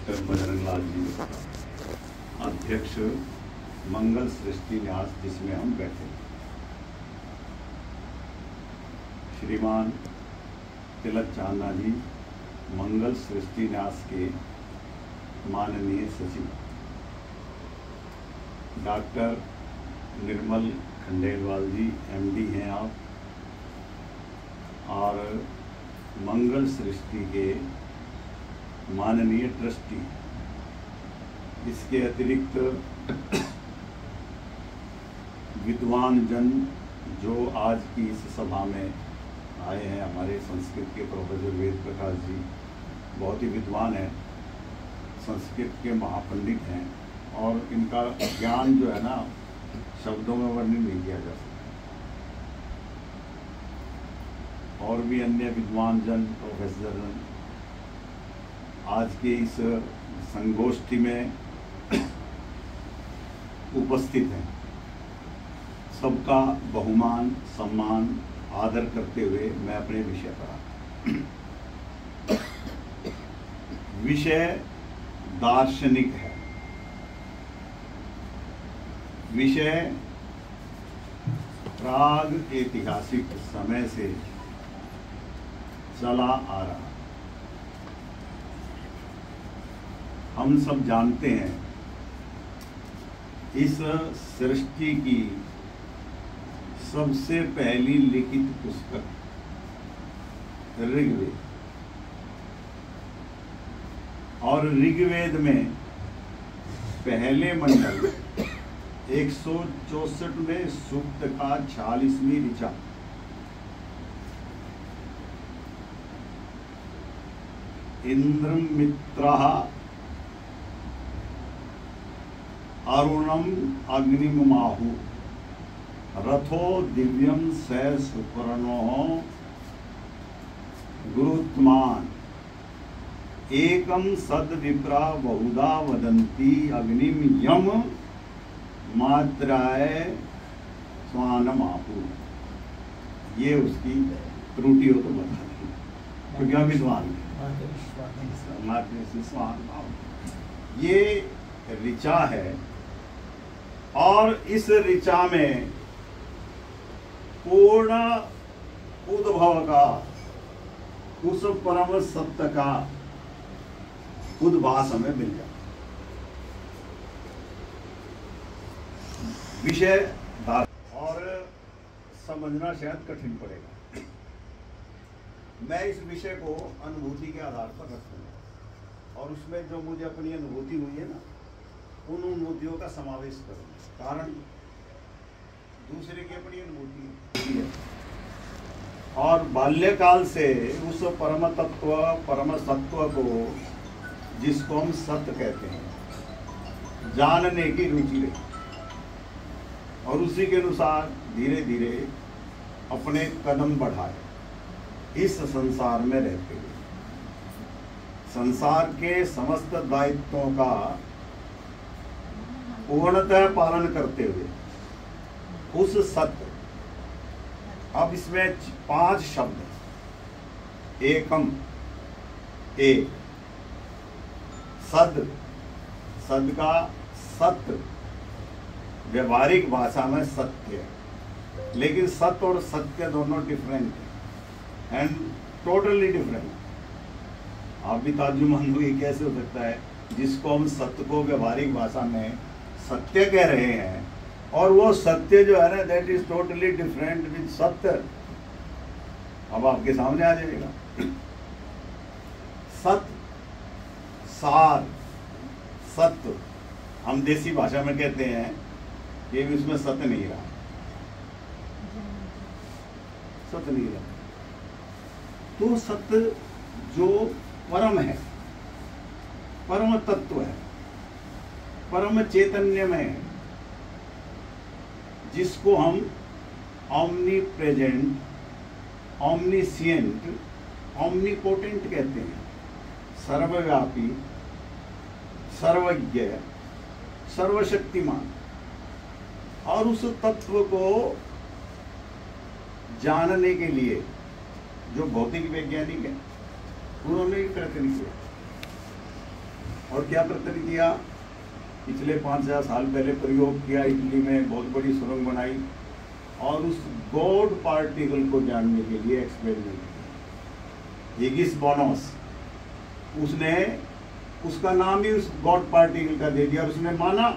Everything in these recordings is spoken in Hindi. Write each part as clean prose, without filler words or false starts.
बजरंग लाल जी अध्यक्ष मंगल सृष्टि न्यास, जिसमें हम बैठे, श्रीमान तिलक चांदा जी मंगल सृष्टि न्यास के माननीय सचिव, डॉक्टर निर्मल खंडेलवाल जी एमडी हैं आप, और मंगल सृष्टि के माननीय ट्रस्टी। इसके अतिरिक्त विद्वान जन जो आज की इस सभा में आए हैं, हमारे संस्कृत के प्रोफेसर वेद प्रकाश जी बहुत ही विद्वान हैं, संस्कृत के महापंडित हैं, और इनका ज्ञान जो है ना शब्दों में वर्णन नहीं किया जा सकता। और भी अन्य विद्वान जन, प्रोफेसर जन आज के इस संगोष्ठी में उपस्थित हैं। सबका बहुमान सम्मान आदर करते हुए मैं अपने विषय पर आता हूं। विषय दार्शनिक है। विषय प्राग ऐतिहासिक समय से चला आ रहा। हम सब जानते हैं इस सृष्टि की सबसे पहली लिखित पुस्तक ऋग्वेद, और ऋग्वेद में पहले मंडल 164वें सूक्त का 46वीं ऋचा इंद्रमित्रः अरुणम अग्निमाहु रथो दिव्यम स सुपर्णो गुरुत्मान एकम सद विप्रा बहुधा वदंती अग्निम यम मात्राय स्वानमाहु। ये उसकी त्रुटि हो तो बता दी, क्योंकि हम विद्वान ये ऋचा है, और इस ऋचा में पूर्ण उद्भव का, उस परम सत्य का उद्भास हमें मिल जाता। विषय और समझना शायद कठिन पड़ेगा। मैं इस विषय को अनुभूति के आधार पर रखूंगा, और उसमें जो मुझे अपनी अनुभूति हुई है ना, उन अनुभूतियों का समावेश करूंगा। कारण दूसरे की अपनी अनुभूति है, और बाल्यकाल से उस परम तत्व, परम सत्व को, जिसको हम सत्य कहते हैं, जानने की रुचि रही, और उसी के अनुसार धीरे धीरे अपने कदम बढ़ाए इस संसार में रहते हुए। संसार के समस्त दायित्वों का पूर्णतः पालन करते हुए उस सत्य, अब इसमें 5 शब्द, एकम एक, सद, सद का सत्य, व्यवहारिक भाषा में सत्य, लेकिन सत्य और सत्य दोनों डिफरेंट है, एंड टोटली डिफरेंट। आप भी ताज्जुब हुई, कैसे हो सकता है जिसको हम सत्य को व्यवहारिक भाषा में सत्य कह रहे हैं, और वो सत्य जो है ना, that is totally different with सत्य। अब आपके सामने आ जाएगा। सत्य, सार, सत्य, हम देसी भाषा में कहते हैं कि इसमें सत्य नहीं रहा, सत्य नहीं रहा। तो सत्य जो परम है, परम तत्व है, परम चैतन्य में, जिसको हम ऑमनी प्रेजेंट, ऑमनीसिएंट, ऑमनीपोटेंट कहते हैं, सर्वव्यापी, सर्वज्ञ, सर्वशक्तिमान। और उस तत्व को जानने के लिए जो भौतिक वैज्ञानिक है, उन्होंने प्रयत्न किया, और क्या प्रचलित किया, पिछले 5,000 साल पहले प्रयोग किया, इटली में बहुत बड़ी सुरंग बनाई और उस गॉड पार्टिकल को जानने के लिए एक्सपेरिमेंट किया। हिगिस बोसॉन, उसने उसका नाम ही उस गॉड पार्टिकल का दे दिया और उसने माना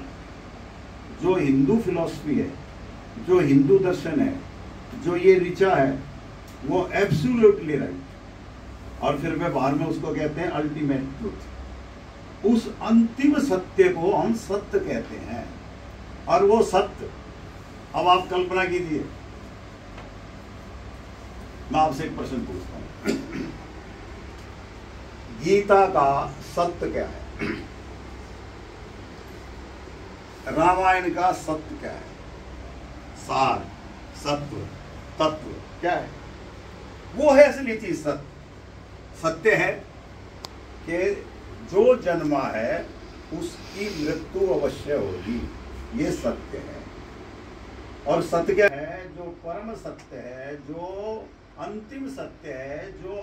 जो हिंदू फिलॉसफी है, जो हिंदू दर्शन है, जो ये ऋचा है, वो एब्सोल्युटली राइट। और फिर व्यवहार में उसको कहते हैं अल्टीमेट ट्रूथ। उस अंतिम सत्य को हम सत्य कहते हैं। और वो सत्य, अब आप कल्पना कीजिए, मैं आपसे एक प्रश्न पूछता हूं, गीता का सत्य क्या है? रामायण का सत्य क्या है? सार, सत्व, तत्व क्या है? वो है असली चीज सत्य। सत्य है कि जो जन्मा है उसकी मृत्यु अवश्य होगी, ये सत्य है। और सत्य क्या है? जो परम सत्य है, जो अंतिम सत्य है, जो